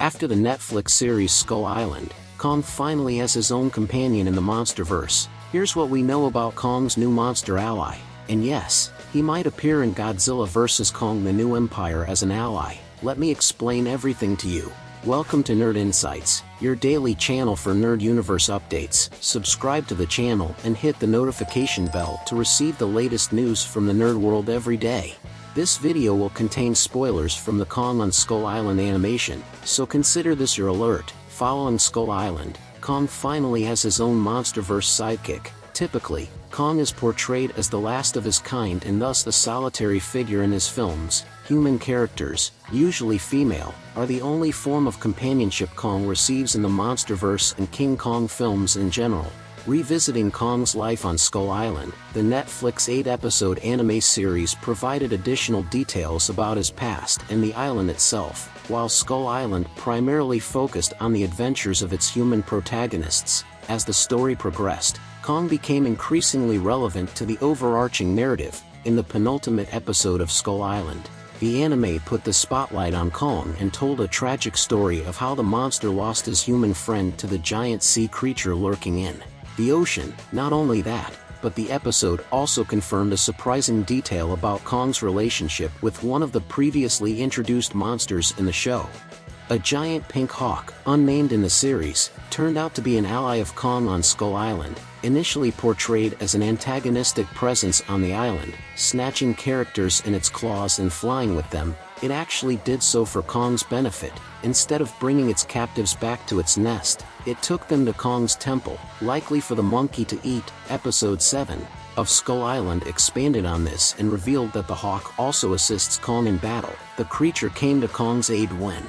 After the Netflix series Skull Island, Kong finally has his own companion in the Monsterverse. Here's what we know about Kong's new monster ally. And yes, he might appear in Godzilla vs. Kong: The New Empire as an ally. Let me explain everything to you. Welcome to Nerd Insights, your daily channel for Nerd Universe updates. Subscribe to the channel and hit the notification bell to receive the latest news from the nerd world every day. This video will contain spoilers from the Kong on Skull Island animation, so consider this your alert. Following Skull Island, Kong finally has his own Monsterverse sidekick. Typically, Kong is portrayed as the last of his kind and thus the solitary figure in his films. Human characters, usually female, are the only form of companionship Kong receives in the Monsterverse and King Kong films in general. Revisiting Kong's life on Skull Island, the Netflix 8-episode anime series provided additional details about his past and the island itself, while Skull Island primarily focused on the adventures of its human protagonists. As the story progressed, Kong became increasingly relevant to the overarching narrative. In the penultimate episode of Skull Island, the anime put the spotlight on Kong and told a tragic story of how the monster lost his human friend to the giant sea creature lurking in the ocean. Not only that, but the episode also confirmed a surprising detail about Kong's relationship with one of the previously introduced monsters in the show. A giant pink hawk, unnamed in the series, turned out to be an ally of Kong on Skull Island. Initially portrayed as an antagonistic presence on the island, snatching characters in its claws and flying with them, it actually did so for Kong's benefit. Instead of bringing its captives back to its nest, it took them to Kong's temple, likely for the monkey to eat. Episode 7 of Skull Island expanded on this and revealed that the hawk also assists Kong in battle. The creature came to Kong's aid when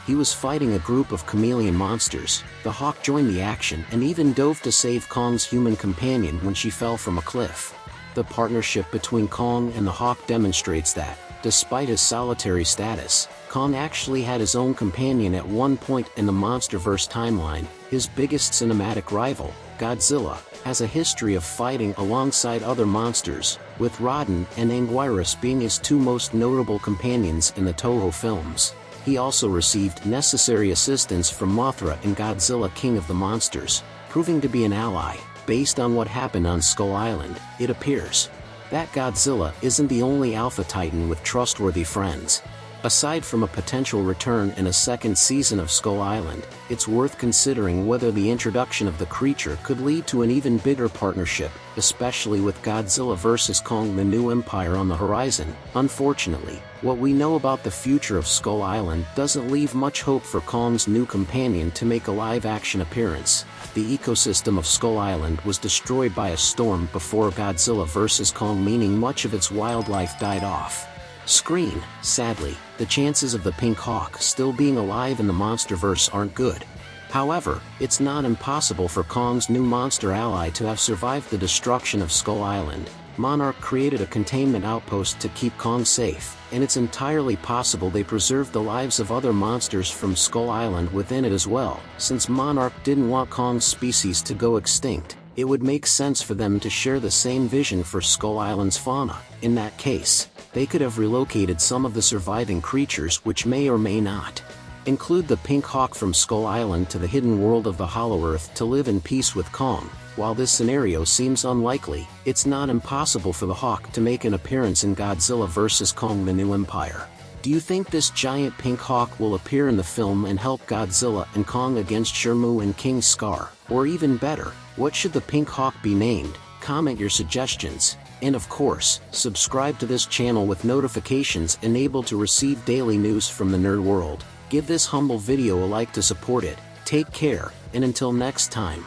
he was fighting a group of chameleon monsters. The hawk joined the action and even dove to save Kong's human companion when she fell from a cliff. The partnership between Kong and the hawk demonstrates that, despite his solitary status, Kong actually had his own companion at one point in the Monsterverse timeline. His biggest cinematic rival, Godzilla, has a history of fighting alongside other monsters, with Rodan and Anguirus being his two most notable companions in the Toho films. He also received necessary assistance from Mothra in Godzilla King of the Monsters, proving to be an ally. Based on what happened on Skull Island, it appears that Godzilla isn't the only Alpha Titan with trustworthy friends. Aside from a potential return in a second season of Skull Island, it's worth considering whether the introduction of the creature could lead to an even bigger partnership, especially with Godzilla vs. Kong: The New Empire on the horizon. Unfortunately, what we know about the future of Skull Island doesn't leave much hope for Kong's new companion to make a live-action appearance. The ecosystem of Skull Island was destroyed by a storm before Godzilla vs. Kong, meaning much of its wildlife died off screen. Sadly, the chances of the pink hawk still being alive in the Monsterverse aren't good. However, it's not impossible for Kong's new monster ally to have survived the destruction of Skull Island. Monarch created a containment outpost to keep Kong safe, and it's entirely possible they preserved the lives of other monsters from Skull Island within it as well. Since Monarch didn't want Kong's species to go extinct, it would make sense for them to share the same vision for Skull Island's fauna. In that case, they could have relocated some of the surviving creatures, which may or may not include the pink hawk from Skull Island, to the hidden world of the Hollow Earth to live in peace with Kong. While this scenario seems unlikely, it's not impossible for the hawk to make an appearance in Godzilla vs. Kong: The New Empire. Do you think this giant pink hawk will appear in the film and help Godzilla and Kong against Shermu and King Scar? Or even better, what should the pink hawk be named? Comment your suggestions. And of course, subscribe to this channel with notifications enabled to receive daily news from the nerd world. Give this humble video a like to support it. Take care, and until next time.